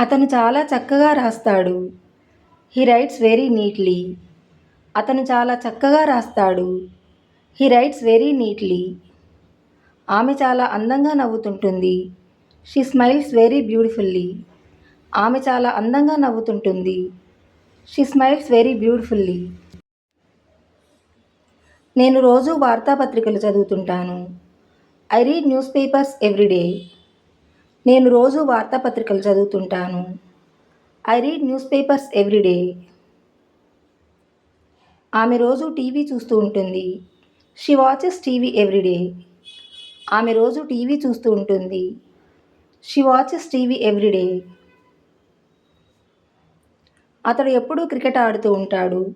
అతను చాలా చక్కగా రాస్తాడు. He writes very neatly. అతను చాలా చక్కగా రాస్తాడు. He writes very neatly. ఆమె చాలా అందంగా నవ్వుతుంటుంది. She smiles very beautifully. ఆమె చాలా అందంగా నవ్వుతుంటుంది. She smiles very beautifully. నేను రోజూ వార్తాపత్రికలు చదువుతుంటాను. I read newspapers everyday. నేను రోజూ వార్తాపత్రికలు చదువుతుంటాను. I read newspapers everyday. ఆమె రోజూ టీవీ చూస్తూ ఉంటుంది. She watches TV everyday. ఆమె రోజూ టీవీ చూస్తూ ఉంటుంది. She watches TV everyday. అతడు ఎప్పుడూ క్రికెట్ ఆడుతూ ఉంటాడు.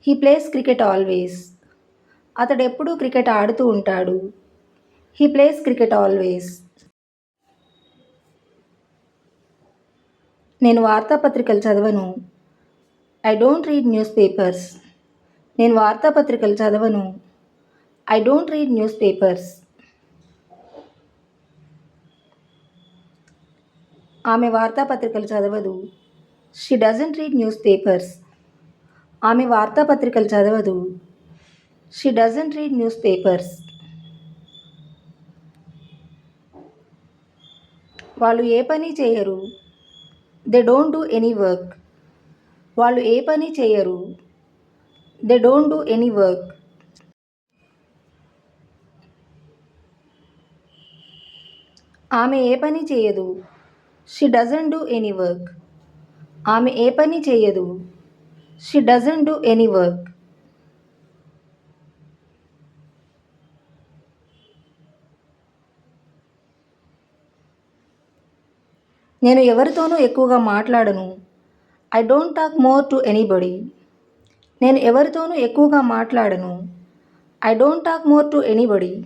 He plays cricket always. అతడు ఎప్పుడూ క్రికెట్ ఆడుతూ ఉంటాడు. He plays cricket always. నేను వార్తాపత్రికలు చదవను. I don't read newspapers. నేను వార్తాపత్రికలు చదవను. I don't read newspapers. ఆమె వార్తాపత్రికలు చదవదు. She doesn't read newspapers. ఆమె వార్తాపత్రికలు చదవదు. She doesn't read newspapers. వాళ్ళు ఏ పని చేయరు. They don't do any work. వాళ్ళు ఏ పని చేయరు. They don't do any work. ఆమె ఏ పని చేయదు. She doesn't do any work. ఆమె ఏ పని చేయదు. She doesn't do any work. నేను ఎవరితోనూ ఎక్కువగా మాట్లాడను. I don't talk more to anybody. నేను ఎవరితోనూ ఎక్కువగా మాట్లాడను. I don't talk more to anybody.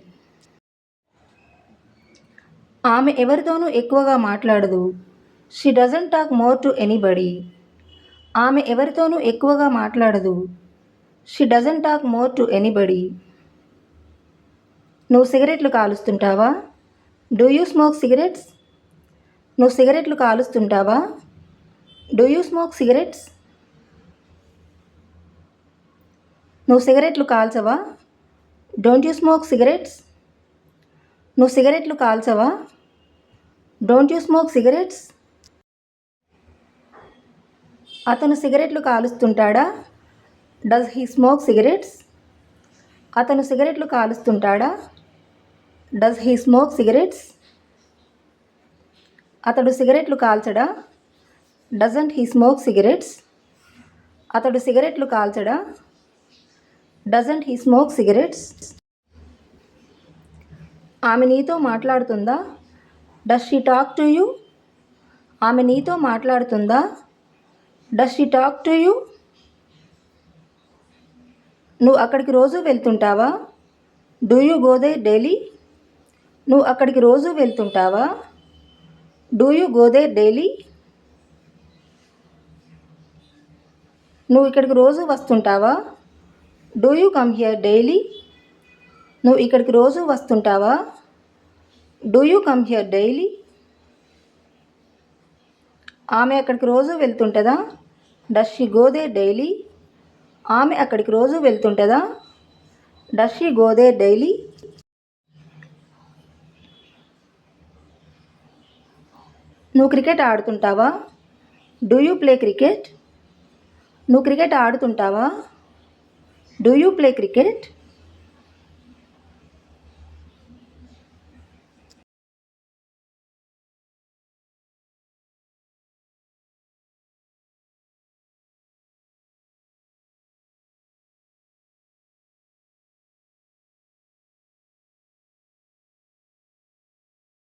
ఆమె ఎవరితోనూ ఎక్కువగా మాట్లాడదు. She doesn't talk more to anybody. ఆమె ఎవరితోనూ ఎక్కువగా మాట్లాడదు. She doesn't talk more to anybody. నువ్వు సిగరెట్లు కాలుస్తుంటావా? Do you smoke cigarettes? నువ్వు సిగరెట్లు కాలుస్తుంటావా? Do you smoke cigarettes? నువ్వు సిగరెట్లు కాల్చవా? Don't you smoke cigarettes? నువ్వు సిగరెట్లు కాల్చవా? Don't you smoke cigarettes? అతను సిగరెట్లు కాలుస్తుంటాడా? Does he smoke cigarettes? అతను సిగరెట్లు కాలుస్తుంటాడా? Does he smoke cigarettes? అతడు సిగరెట్లు కాల్చడా? Doesn't he smoke cigarettes? అతడు సిగరెట్లు కాల్చడా? Doesn't he smoke cigarettes? ఆమె నీతో మాట్లాడుతుందా? Does she talk to you? ఆమె నీతో మాట్లాడుతుందా? Does she talk to you? నువ్వు అక్కడికి రోజు వెళ్తుంటావా? Do you go there daily? నువ్వు అక్కడికి రోజు వెళ్తుంటావా? Do you go there daily? నువ్వు ఇక్కడికి రోజు వస్తుంటావా? Do you come here daily? నువ్వు ఇక్కడికి రోజు వస్తుంటావా? Do you come here daily? ఆమె అక్కడికి రోజు వెళ్తుంటుందా? Does she go there daily? ఆమె అక్కడికి రోజు వెళ్తుంటుందా? Does she go there daily? నువ్వు క్రికెట్ ఆడుతుంటావా? Do you play cricket? నువ్వు క్రికెట్ ఆడుతుంటావా? Do you play cricket?